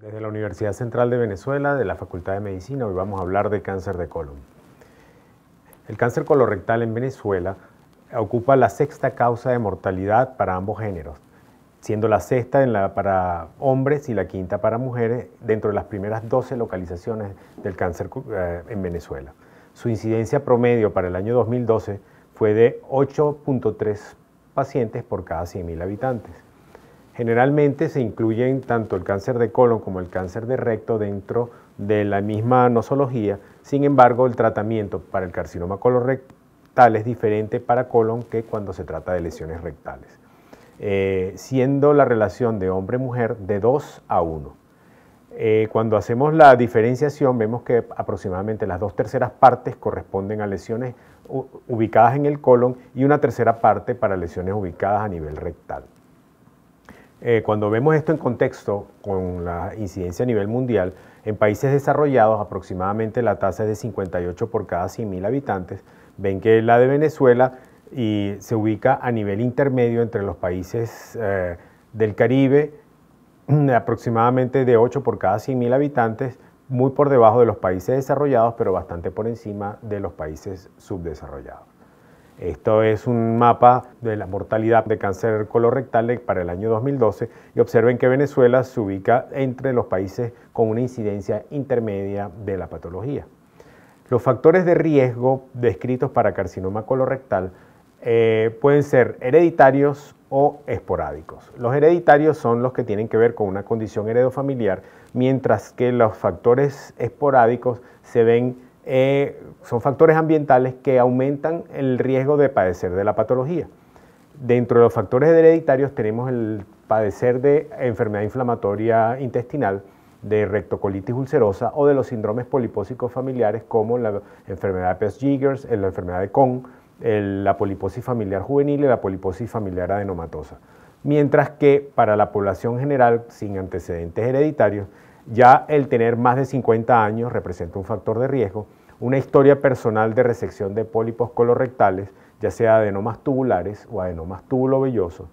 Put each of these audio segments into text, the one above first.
Desde la Universidad Central de Venezuela, de la Facultad de Medicina, hoy vamos a hablar de cáncer de colon. El cáncer colorectal en Venezuela ocupa la sexta causa de mortalidad para ambos géneros, siendo la sexta para hombres y la quinta para mujeres dentro de las primeras 12 localizaciones del cáncer en Venezuela. Su incidencia promedio para el año 2012 fue de 8.3 pacientes por cada 100.000 habitantes. Generalmente se incluyen tanto el cáncer de colon como el cáncer de recto dentro de la misma nosología. Sin embargo, el tratamiento para el carcinoma colorectal es diferente para colon que cuando se trata de lesiones rectales, siendo la relación de hombre-mujer de 2 a 1. Cuando hacemos la diferenciación vemos que aproximadamente las 2/3 partes corresponden a lesiones ubicadas en el colon y 1/3 parte para lesiones ubicadas a nivel rectal. Cuando vemos esto en contexto con la incidencia a nivel mundial, en países desarrollados aproximadamente la tasa es de 58 por cada 100.000 habitantes. Ven que la de Venezuela se ubica a nivel intermedio entre los países del Caribe, aproximadamente de 8 por cada 100.000 habitantes, muy por debajo de los países desarrollados, pero bastante por encima de los países subdesarrollados. Esto es un mapa de la mortalidad de cáncer colorectal para el año 2012 y observen que Venezuela se ubica entre los países con una incidencia intermedia de la patología. Los factores de riesgo descritos para carcinoma colorectal pueden ser hereditarios o esporádicos. Los hereditarios son los que tienen que ver con una condición heredofamiliar, mientras que los factores esporádicos son factores ambientales que aumentan el riesgo de padecer de la patología. Dentro de los factores hereditarios tenemos el padecer de enfermedad inflamatoria intestinal, de rectocolitis ulcerosa o de los síndromes polipósicos familiares como la enfermedad de Peutz-Jeghers, la enfermedad de Kohn, la poliposis familiar juvenil y la poliposis familiar adenomatosa. Mientras que para la población general sin antecedentes hereditarios, ya el tener más de 50 años representa un factor de riesgo, una historia personal de resección de pólipos colorectales, ya sea adenomas tubulares o adenomas tubulovellosos,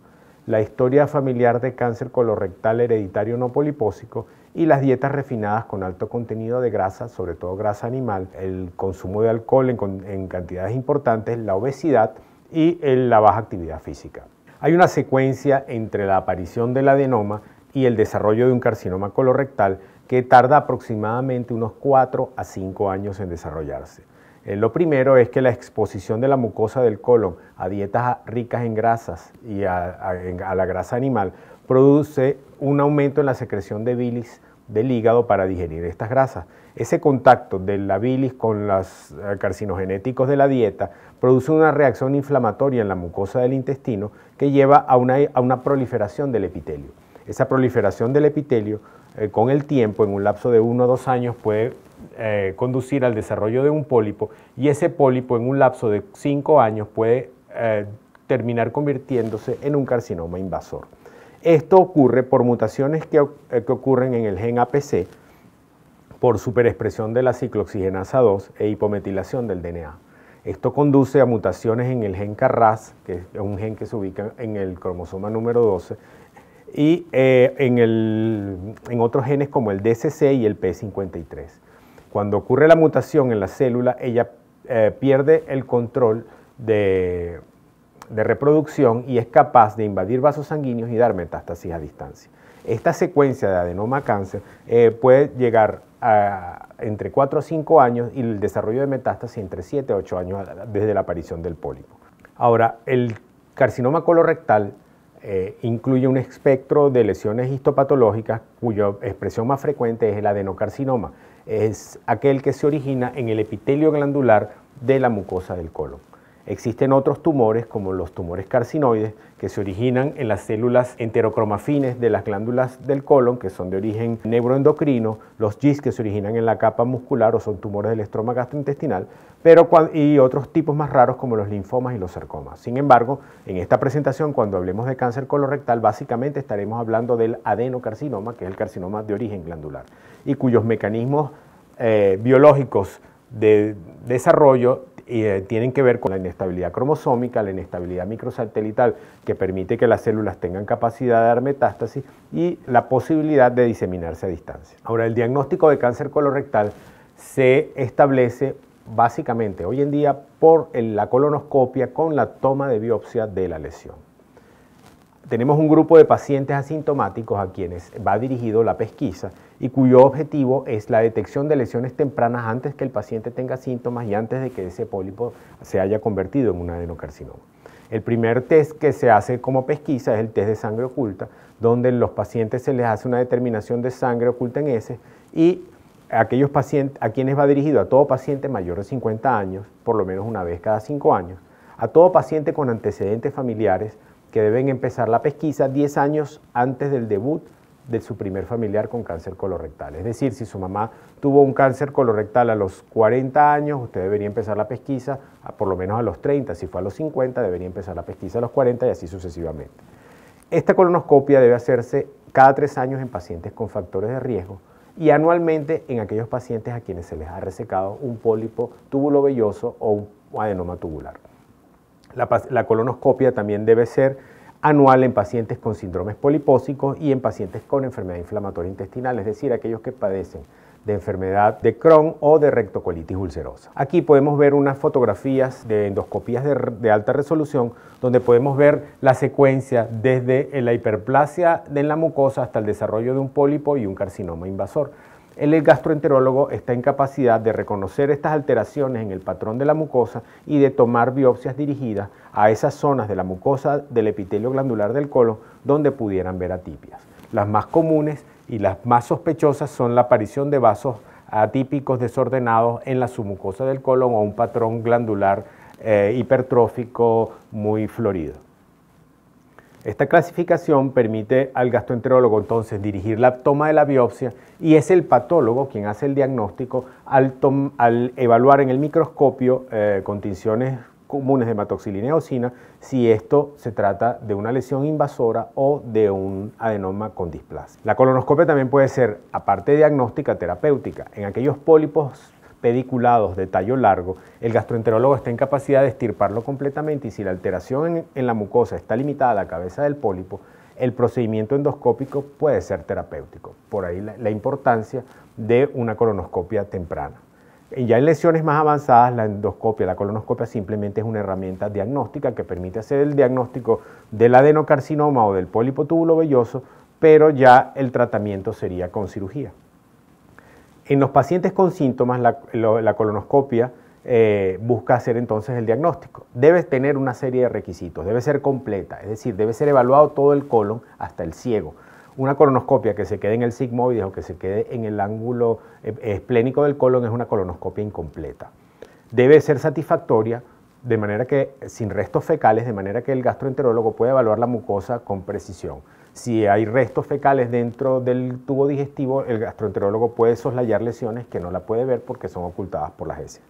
la historia familiar de cáncer colorectal hereditario no polipósico y las dietas refinadas con alto contenido de grasa, sobre todo grasa animal, el consumo de alcohol en cantidades importantes, la obesidad y la baja actividad física. Hay una secuencia entre la aparición del adenoma y el desarrollo de un carcinoma colorectal que tarda aproximadamente unos 4 a 5 años en desarrollarse. Lo primero es que la exposición de la mucosa del colon a dietas ricas en grasas y a la grasa animal produce un aumento en la secreción de bilis del hígado para digerir estas grasas. Ese contacto de la bilis con los carcinogenéticos de la dieta produce una reacción inflamatoria en la mucosa del intestino que lleva a una proliferación del epitelio. Esa proliferación del epitelio con el tiempo, en un lapso de 1 o 2 años, puede conducir al desarrollo de un pólipo y ese pólipo en un lapso de 5 años puede terminar convirtiéndose en un carcinoma invasor. Esto ocurre por mutaciones que ocurren en el gen APC, por superexpresión de la ciclooxigenasa 2 e hipometilación del DNA. Esto conduce a mutaciones en el gen KRAS, que es un gen que se ubica en el cromosoma número 12, y en otros genes como el DCC y el P53. Cuando ocurre la mutación en la célula, ella pierde el control de reproducción y es capaz de invadir vasos sanguíneos y dar metástasis a distancia. Esta secuencia de adenoma cáncer puede llegar a entre 4 a 5 años y el desarrollo de metástasis entre 7 a 8 años desde la aparición del pólipo. Ahora, el carcinoma colorectal incluye un espectro de lesiones histopatológicas cuya expresión más frecuente es el adenocarcinoma. Es aquel que se origina en el epitelio glandular de la mucosa del colon. Existen otros tumores, como los tumores carcinoides, que se originan en las células enterocromafines de las glándulas del colon, que son de origen neuroendocrino, los GIST, que se originan en la capa muscular o son tumores del estroma gastrointestinal, y otros tipos más raros como los linfomas y los sarcomas. Sin embargo, en esta presentación, cuando hablemos de cáncer colorectal, básicamente estaremos hablando del adenocarcinoma, que es el carcinoma de origen glandular, y cuyos mecanismos biológicos de desarrollo tienen que ver con la inestabilidad cromosómica, la inestabilidad microsatelital que permite que las células tengan capacidad de dar metástasis y la posibilidad de diseminarse a distancia. Ahora, el diagnóstico de cáncer colorectal se establece básicamente hoy en día por la colonoscopia con la toma de biopsia de la lesión. Tenemos un grupo de pacientes asintomáticos a quienes va dirigido la pesquisa y cuyo objetivo es la detección de lesiones tempranas antes que el paciente tenga síntomas y antes de que ese pólipo se haya convertido en un adenocarcinoma. El primer test que se hace como pesquisa es el test de sangre oculta, donde en los pacientes se les hace una determinación de sangre oculta en heces y aquellos pacientes a quienes va dirigido, a todo paciente mayor de 50 años, por lo menos una vez cada 5 años, a todo paciente con antecedentes familiares que deben empezar la pesquisa 10 años antes del debut de su primer familiar con cáncer colorectal. Es decir, si su mamá tuvo un cáncer colorectal a los 40 años, usted debería empezar la pesquisa por lo menos a los 30, si fue a los 50, debería empezar la pesquisa a los 40 y así sucesivamente. Esta colonoscopia debe hacerse cada 3 años en pacientes con factores de riesgo y anualmente en aquellos pacientes a quienes se les ha resecado un pólipo tubulovelloso o un adenoma tubular. La colonoscopia también debe ser anual en pacientes con síndromes polipósicos y en pacientes con enfermedad inflamatoria intestinal, es decir, aquellos que padecen de enfermedad de Crohn o de rectocolitis ulcerosa. Aquí podemos ver unas fotografías de endoscopías de alta resolución donde podemos ver la secuencia desde la hiperplasia en la mucosa hasta el desarrollo de un pólipo y un carcinoma invasor. El gastroenterólogo está en capacidad de reconocer estas alteraciones en el patrón de la mucosa y de tomar biopsias dirigidas a esas zonas de la mucosa del epitelio glandular del colon donde pudieran ver atipias. Las más comunes y las más sospechosas son la aparición de vasos atípicos desordenados en la submucosa del colon o un patrón glandular hipertrófico muy florido. Esta clasificación permite al gastroenterólogo entonces dirigir la toma de la biopsia y es el patólogo quien hace el diagnóstico al evaluar en el microscopio con tinciones comunes de hematoxilina y eosina si esto se trata de una lesión invasora o de un adenoma con displasia. La colonoscopia también puede ser, aparte de diagnóstica, terapéutica. En aquellos pólipos pediculados de tallo largo, el gastroenterólogo está en capacidad de extirparlo completamente y si la alteración en la mucosa está limitada a la cabeza del pólipo, el procedimiento endoscópico puede ser terapéutico. Por ahí la importancia de una colonoscopia temprana. Ya en lesiones más avanzadas, la colonoscopia simplemente es una herramienta diagnóstica que permite hacer el diagnóstico del adenocarcinoma o del pólipo tubulovelloso, pero ya el tratamiento sería con cirugía. En los pacientes con síntomas, la colonoscopia busca hacer entonces el diagnóstico. Debe tener una serie de requisitos, debe ser completa, es decir, debe ser evaluado todo el colon hasta el ciego. Una colonoscopia que se quede en el sigmoide o que se quede en el ángulo esplénico del colon es una colonoscopia incompleta. Debe ser satisfactoria, de manera que, sin restos fecales, de manera que el gastroenterólogo pueda evaluar la mucosa con precisión. Si hay restos fecales dentro del tubo digestivo, el gastroenterólogo puede soslayar lesiones que no la puede ver porque son ocultadas por las heces.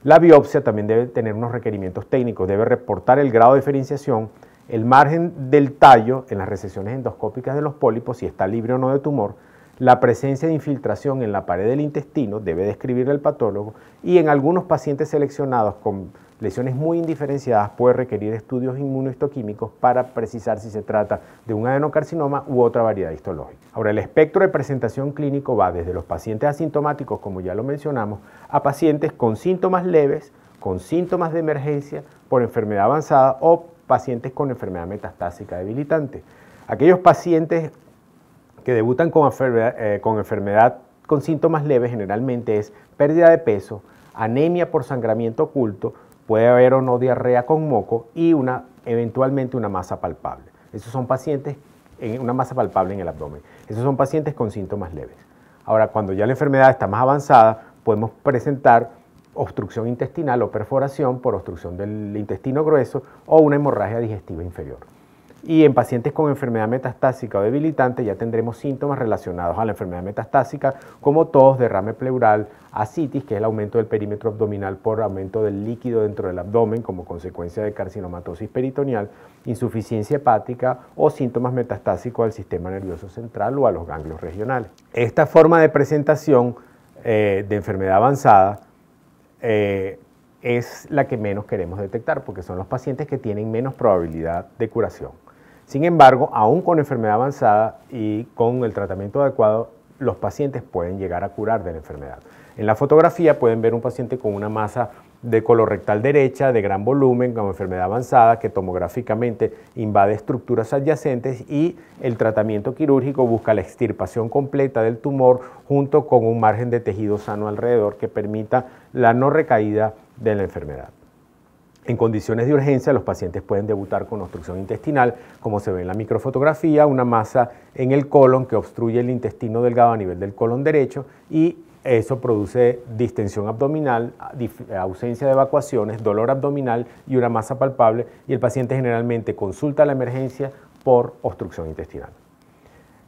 La biopsia también debe tener unos requerimientos técnicos, debe reportar el grado de diferenciación, el margen del tallo en las resesiones endoscópicas de los pólipos, si está libre o no de tumor, la presencia de infiltración en la pared del intestino, debe describir el patólogo, y en algunos pacientes seleccionados con lesiones muy indiferenciadas puede requerir estudios inmunohistoquímicos para precisar si se trata de un adenocarcinoma u otra variedad histológica. Ahora, el espectro de presentación clínico va desde los pacientes asintomáticos, como ya lo mencionamos, a pacientes con síntomas leves, con síntomas de emergencia por enfermedad avanzada o pacientes con enfermedad metastásica debilitante. Aquellos pacientes que debutan con enfermedad con síntomas leves generalmente es pérdida de peso, anemia por sangramiento oculto, puede haber o no diarrea con moco y eventualmente una masa palpable. Esos son pacientes, una masa palpable en el abdomen. Esos son pacientes con síntomas leves. Ahora, cuando ya la enfermedad está más avanzada, podemos presentar obstrucción intestinal o perforación por obstrucción del intestino grueso o una hemorragia digestiva inferior. Y en pacientes con enfermedad metastásica o debilitante ya tendremos síntomas relacionados a la enfermedad metastásica como tos, derrame pleural, ascitis, que es el aumento del perímetro abdominal por aumento del líquido dentro del abdomen como consecuencia de carcinomatosis peritoneal, insuficiencia hepática o síntomas metastásicos al sistema nervioso central o a los ganglios regionales. Esta forma de presentación de enfermedad avanzada es la que menos queremos detectar porque son los pacientes que tienen menos probabilidad de curación. Sin embargo, aún con enfermedad avanzada y con el tratamiento adecuado, los pacientes pueden llegar a curar de la enfermedad. En la fotografía pueden ver un paciente con una masa de colorectal derecha de gran volumen, con enfermedad avanzada, que tomográficamente invade estructuras adyacentes, y el tratamiento quirúrgico busca la extirpación completa del tumor junto con un margen de tejido sano alrededor que permita la no recaída de la enfermedad. En condiciones de urgencia, los pacientes pueden debutar con obstrucción intestinal, como se ve en la microfotografía, una masa en el colon que obstruye el intestino delgado a nivel del colon derecho, y eso produce distensión abdominal, ausencia de evacuaciones, dolor abdominal y una masa palpable, y el paciente generalmente consulta a la emergencia por obstrucción intestinal.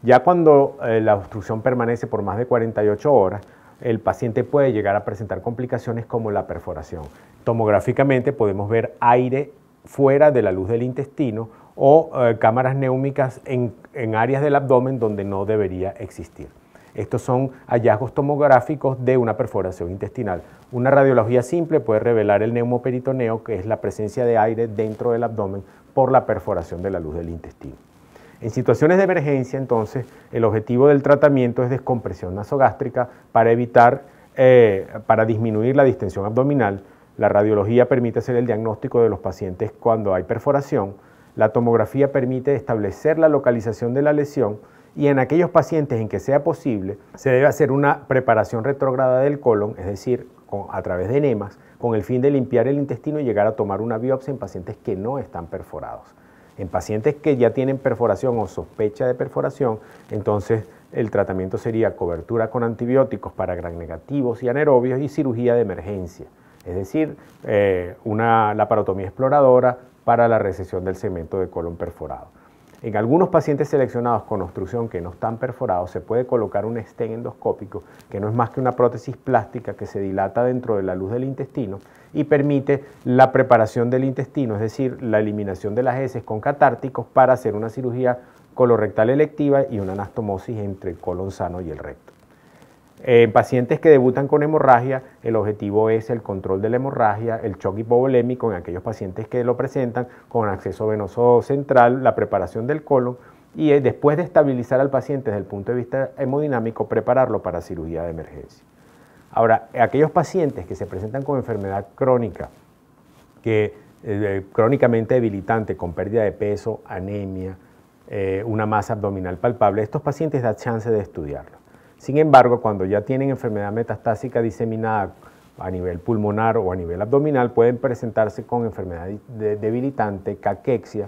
Ya cuando la obstrucción permanece por más de 48 horas, el paciente puede llegar a presentar complicaciones como la perforación. Tomográficamente podemos ver aire fuera de la luz del intestino o cámaras néumicas en áreas del abdomen donde no debería existir. Estos son hallazgos tomográficos de una perforación intestinal. Una radiología simple puede revelar el neumoperitoneo, que es la presencia de aire dentro del abdomen por la perforación de la luz del intestino. En situaciones de emergencia, entonces, el objetivo del tratamiento es descompresión nasogástrica para disminuir la distensión abdominal. La radiología permite hacer el diagnóstico de los pacientes cuando hay perforación. La tomografía permite establecer la localización de la lesión, y en aquellos pacientes en que sea posible, se debe hacer una preparación retrógrada del colon, es decir, a través de enemas, con el fin de limpiar el intestino y llegar a tomar una biopsia en pacientes que no están perforados. En pacientes que ya tienen perforación o sospecha de perforación, entonces el tratamiento sería cobertura con antibióticos para gram negativos y anaerobios y cirugía de emergencia, es decir, una laparotomía exploradora para la resección del segmento de colon perforado. En algunos pacientes seleccionados con obstrucción que no están perforados, se puede colocar un stent endoscópico, que no es más que una prótesis plástica que se dilata dentro de la luz del intestino y permite la preparación del intestino, es decir, la eliminación de las heces con catárticos para hacer una cirugía colorectal electiva y una anastomosis entre el colon sano y el recto. En pacientes que debutan con hemorragia, el objetivo es el control de la hemorragia, el shock hipovolémico en aquellos pacientes que lo presentan con acceso venoso central, la preparación del colon, y después de estabilizar al paciente desde el punto de vista hemodinámico, prepararlo para cirugía de emergencia. Ahora, aquellos pacientes que se presentan con enfermedad crónica, crónicamente debilitante, con pérdida de peso, anemia, una masa abdominal palpable, estos pacientes da chance de estudiarlo. Sin embargo, cuando ya tienen enfermedad metastásica diseminada a nivel pulmonar o a nivel abdominal, pueden presentarse con enfermedad debilitante, caquexia,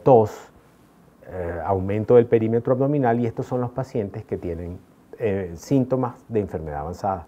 tos, aumento del perímetro abdominal, y estos son los pacientes que tienen síntomas de enfermedad avanzada.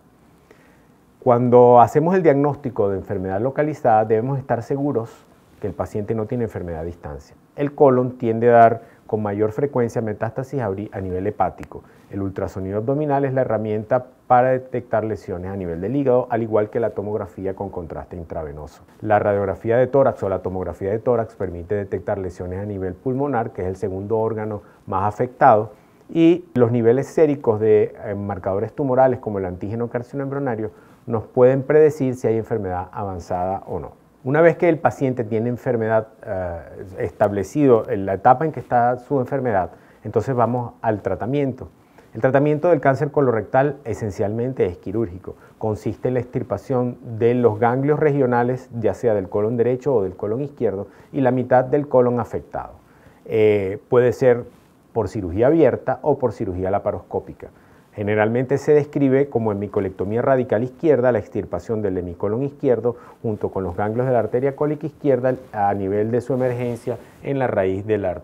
Cuando hacemos el diagnóstico de enfermedad localizada, debemos estar seguros que el paciente no tiene enfermedad a distancia. El colon tiende a dar con mayor frecuencia metástasis a nivel hepático. El ultrasonido abdominal es la herramienta para detectar lesiones a nivel del hígado, al igual que la tomografía con contraste intravenoso. La radiografía de tórax o la tomografía de tórax permite detectar lesiones a nivel pulmonar, que es el segundo órgano más afectado, y los niveles séricos de marcadores tumorales como el antígeno carcinoembrionario nos pueden predecir si hay enfermedad avanzada o no. Una vez que el paciente tiene enfermedad establecido en la etapa en que está su enfermedad, entonces vamos al tratamiento. El tratamiento del cáncer colorectal esencialmente es quirúrgico. Consiste en la extirpación de los ganglios regionales, ya sea del colon derecho o del colon izquierdo, y la mitad del colon afectado. Puede ser por cirugía abierta o por cirugía laparoscópica. Generalmente se describe como hemicolectomía radical izquierda, la extirpación del hemicolon izquierdo junto con los ganglios de la arteria cólica izquierda a nivel de su emergencia en la raíz de la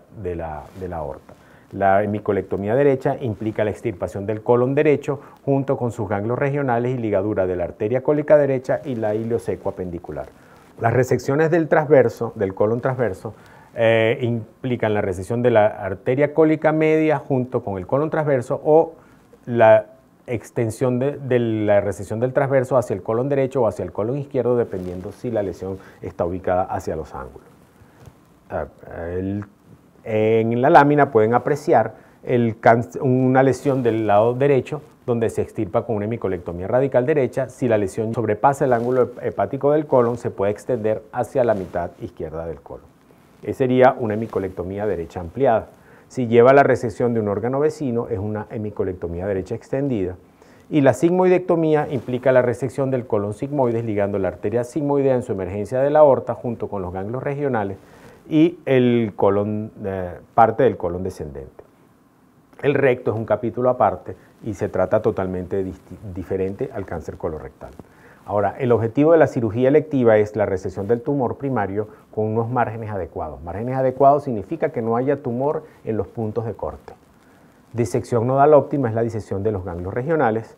aorta. La hemicolectomía derecha implica la extirpación del colon derecho junto con sus ganglios regionales y ligadura de la arteria cólica derecha y la ilioseco apendicular. Las resecciones del transverso, del colon transverso, implican la resección de la arteria cólica media junto con el colon transverso o la extensión de la resección del transverso hacia el colon derecho o hacia el colon izquierdo, dependiendo si la lesión está ubicada hacia los ángulos. En la lámina pueden apreciar una lesión del lado derecho donde se extirpa con una hemicolectomía radical derecha. Si la lesión sobrepasa el ángulo hepático del colon, se puede extender hacia la mitad izquierda del colon. Esa sería una hemicolectomía derecha ampliada. Si lleva la resección de un órgano vecino, es una hemicolectomía derecha extendida. Y la sigmoidectomía implica la resección del colon sigmoides, ligando la arteria sigmoidea en su emergencia de la aorta junto con los ganglios regionales y el colon, parte del colon descendente. El recto es un capítulo aparte y se trata totalmente diferente al cáncer colorectal. Ahora, el objetivo de la cirugía electiva es la resección del tumor primario con unos márgenes adecuados. Márgenes adecuados significa que no haya tumor en los puntos de corte. Disección nodal óptima es la disección de los ganglios regionales.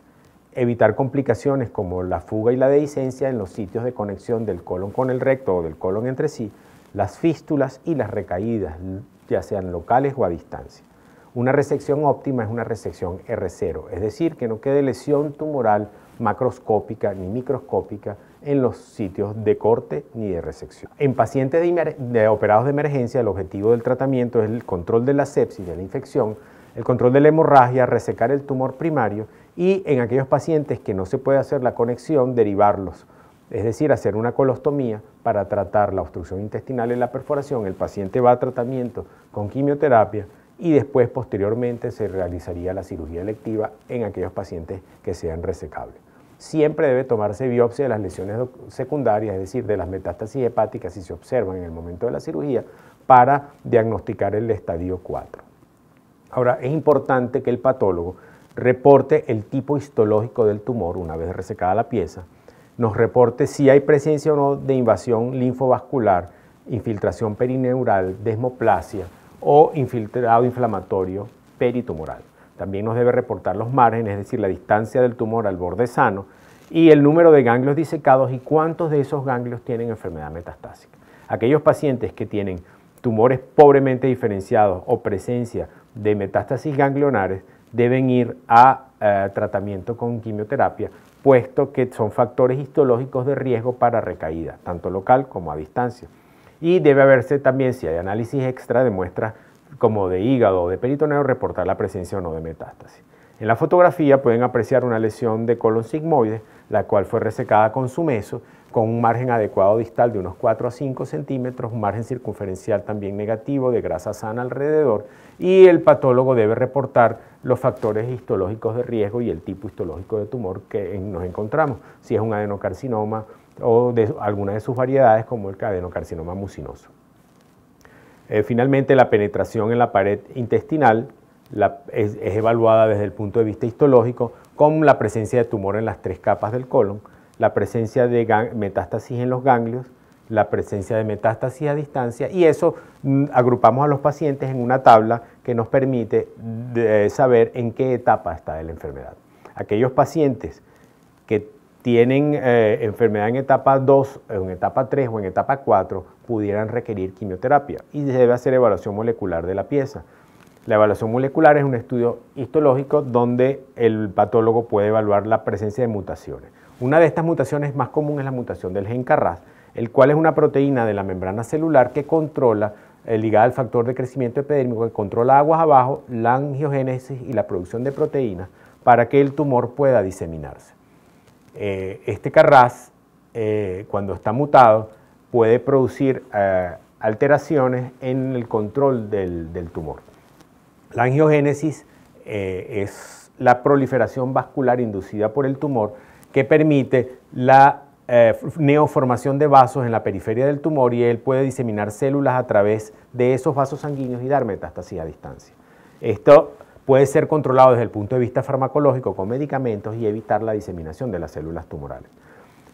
Evitar complicaciones como la fuga y la dehiscencia en los sitios de conexión del colon con el recto o del colon entre sí, las fístulas y las recaídas, ya sean locales o a distancia. Una resección óptima es una resección R0, es decir, que no quede lesión tumoral macroscópica ni microscópica en los sitios de corte ni de resección. En pacientes operados de emergencia, el objetivo del tratamiento es el control de la sepsis, de la infección, el control de la hemorragia, resecar el tumor primario y en aquellos pacientes que no se puede hacer la conexión, derivarlos, es decir, hacer una colostomía para tratar la obstrucción intestinal en la perforación. El paciente va a tratamiento con quimioterapia y después, posteriormente, se realizaría la cirugía electiva en aquellos pacientes que sean resecables. Siempre debe tomarse biopsia de las lesiones secundarias, es decir, de las metástasis hepáticas si se observan en el momento de la cirugía, para diagnosticar el estadio 4. Ahora, es importante que el patólogo reporte el tipo histológico del tumor una vez resecada la pieza, nos reporte si hay presencia o no de invasión linfovascular, infiltración perineural, desmoplasia o infiltrado inflamatorio peritumoral. También nos debe reportar los márgenes, es decir, la distancia del tumor al borde sano y el número de ganglios disecados y cuántos de esos ganglios tienen enfermedad metastásica. Aquellos pacientes que tienen tumores pobremente diferenciados o presencia de metástasis ganglionares deben ir a tratamiento con quimioterapia, puesto que son factores histológicos de riesgo para recaída, tanto local como a distancia. Y debe haberse también, si hay análisis extra de muestras como de hígado o de peritoneo, reportar la presencia o no de metástasis. En la fotografía pueden apreciar una lesión de colon sigmoide, la cual fue resecada con sumeso, con un margen adecuado distal de unos 4 a 5 centímetros, un margen circunferencial también negativo de grasa sana alrededor, y el patólogo debe reportar los factores histológicos de riesgo y el tipo histológico de tumor que nos encontramos, si es un adenocarcinoma o de alguna de sus variedades como el adenocarcinoma mucinoso. Finalmente, la penetración en la pared intestinal es evaluada desde el punto de vista histológico con la presencia de tumor en las 3 capas del colon, la presencia de metástasis en los ganglios, la presencia de metástasis a distancia, y eso agrupamos a los pacientes en una tabla que nos permite saber en qué etapa está de la enfermedad. Aquellos pacientes que tienen enfermedad en etapa 2, en etapa 3 o en etapa 4 pudieran requerir quimioterapia y se debe hacer evaluación molecular de la pieza. La evaluación molecular es un estudio histológico donde el patólogo puede evaluar la presencia de mutaciones. Una de estas mutaciones más común es la mutación del gen Carras, el cual es una proteína de la membrana celular que controla, ligada al factor de crecimiento epidérmico, que controla aguas abajo, la angiogénesis y la producción de proteínas para que el tumor pueda diseminarse. Este Carras, cuando está mutado, puede producir alteraciones en el control del tumor. La angiogénesis es la proliferación vascular inducida por el tumor que permite la neoformación de vasos en la periferia del tumor y él puede diseminar células a través de esos vasos sanguíneos y dar metástasis a distancia. Esto puede ser controlado desde el punto de vista farmacológico con medicamentos y evitar la diseminación de las células tumorales.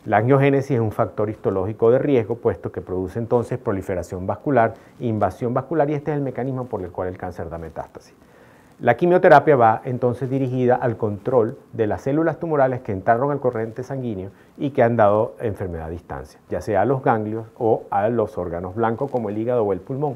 La angiogénesis es un factor histológico de riesgo, puesto que produce entonces proliferación vascular, invasión vascular, y este es el mecanismo por el cual el cáncer da metástasis. La quimioterapia va entonces dirigida al control de las células tumorales que entraron al corriente sanguíneo y que han dado enfermedad a distancia, ya sea a los ganglios o a los órganos blancos como el hígado o el pulmón.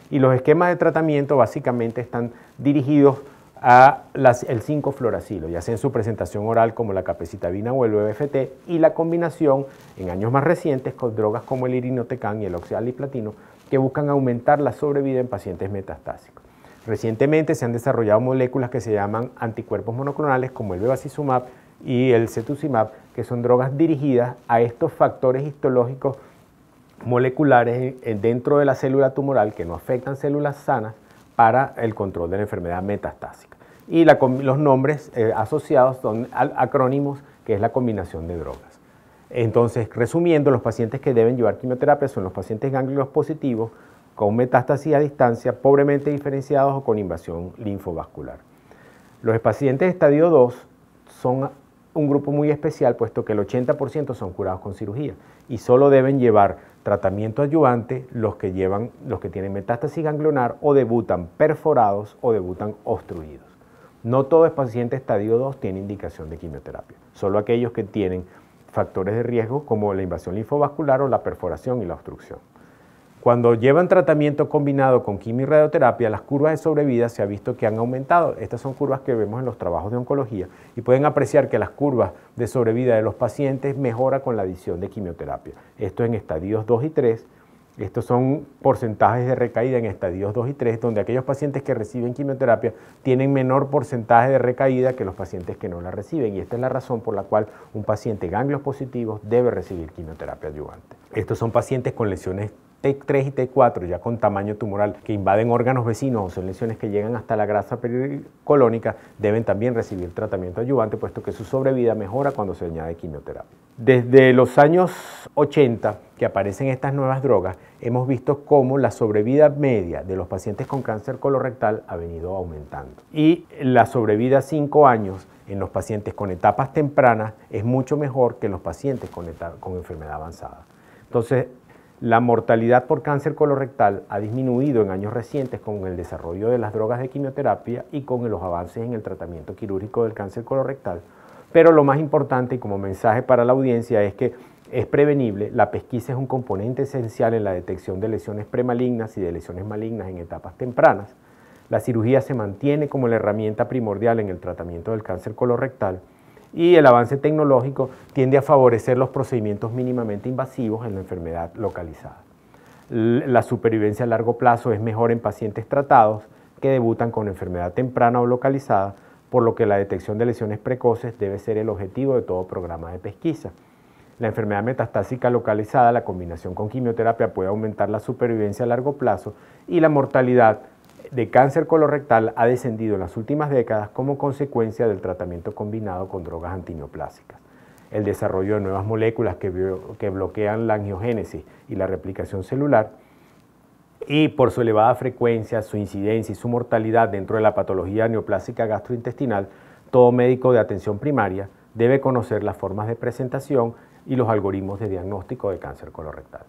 Y los esquemas de tratamiento básicamente están dirigidos a el 5-fluoracilo, ya sea en su presentación oral como la capecitabina o el VFT, y la combinación en años más recientes con drogas como el irinotecan y el oxaliplatino que buscan aumentar la sobrevida en pacientes metastásicos. Recientemente se han desarrollado moléculas que se llaman anticuerpos monoclonales como el bevacizumab y el cetuximab, que son drogas dirigidas a estos factores histológicos moleculares dentro de la célula tumoral que no afectan células sanas para el control de la enfermedad metastásica. Y los nombres asociados son acrónimos, que es la combinación de drogas. Entonces, resumiendo, los pacientes que deben llevar quimioterapia son los pacientes ganglios positivos con metástasis a distancia, pobremente diferenciados o con invasión linfovascular. Los pacientes de estadio 2 son un grupo muy especial, puesto que el 80% son curados con cirugía y solo deben llevar tratamiento adyuvante los que tienen metástasis ganglionar o debutan perforados o debutan obstruidos. No todo el paciente estadio 2 tiene indicación de quimioterapia, solo aquellos que tienen factores de riesgo como la invasión linfovascular o la perforación y la obstrucción. Cuando llevan tratamiento combinado con quimio y radioterapia, las curvas de sobrevida se ha visto que han aumentado. Estas son curvas que vemos en los trabajos de oncología y pueden apreciar que las curvas de sobrevida de los pacientes mejoran con la adición de quimioterapia. Esto en estadios 2 y 3. Estos son porcentajes de recaída en estadios 2 y 3, donde aquellos pacientes que reciben quimioterapia tienen menor porcentaje de recaída que los pacientes que no la reciben. Y esta es la razón por la cual un paciente ganglios positivos debe recibir quimioterapia adyuvante. Estos son pacientes con lesiones T3 y T4, ya con tamaño tumoral, que invaden órganos vecinos o son lesiones que llegan hasta la grasa pericolónica, deben también recibir tratamiento adyuvante, puesto que su sobrevida mejora cuando se añade quimioterapia. Desde los años 80 que aparecen estas nuevas drogas, hemos visto cómo la sobrevida media de los pacientes con cáncer colorectal ha venido aumentando. Y la sobrevida a 5 años en los pacientes con etapas tempranas es mucho mejor que en los pacientes con enfermedad avanzada. Entonces, la mortalidad por cáncer colorectal ha disminuido en años recientes con el desarrollo de las drogas de quimioterapia y con los avances en el tratamiento quirúrgico del cáncer colorectal. Pero lo más importante y como mensaje para la audiencia es que es prevenible. La pesquisa es un componente esencial en la detección de lesiones premalignas y de lesiones malignas en etapas tempranas. La cirugía se mantiene como la herramienta primordial en el tratamiento del cáncer colorectal. Y el avance tecnológico tiende a favorecer los procedimientos mínimamente invasivos en la enfermedad localizada. La supervivencia a largo plazo es mejor en pacientes tratados que debutan con enfermedad temprana o localizada, por lo que la detección de lesiones precoces debe ser el objetivo de todo programa de pesquisa. La enfermedad metastásica localizada, la combinación con quimioterapia puede aumentar la supervivencia a largo plazo y la mortalidad de cáncer colorectal ha descendido en las últimas décadas como consecuencia del tratamiento combinado con drogas antineoplásicas. El desarrollo de nuevas moléculas que bloquean la angiogénesis y la replicación celular, y por su elevada frecuencia, su incidencia y su mortalidad dentro de la patología neoplásica gastrointestinal, todo médico de atención primaria debe conocer las formas de presentación y los algoritmos de diagnóstico de cáncer colorectal.